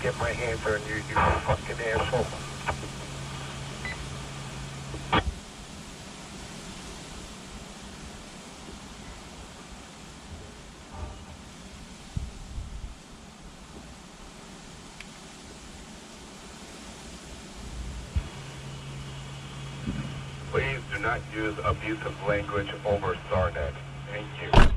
get my hands on you, you fucking asshole. Please do not use abusive language over SARNet. Thank you.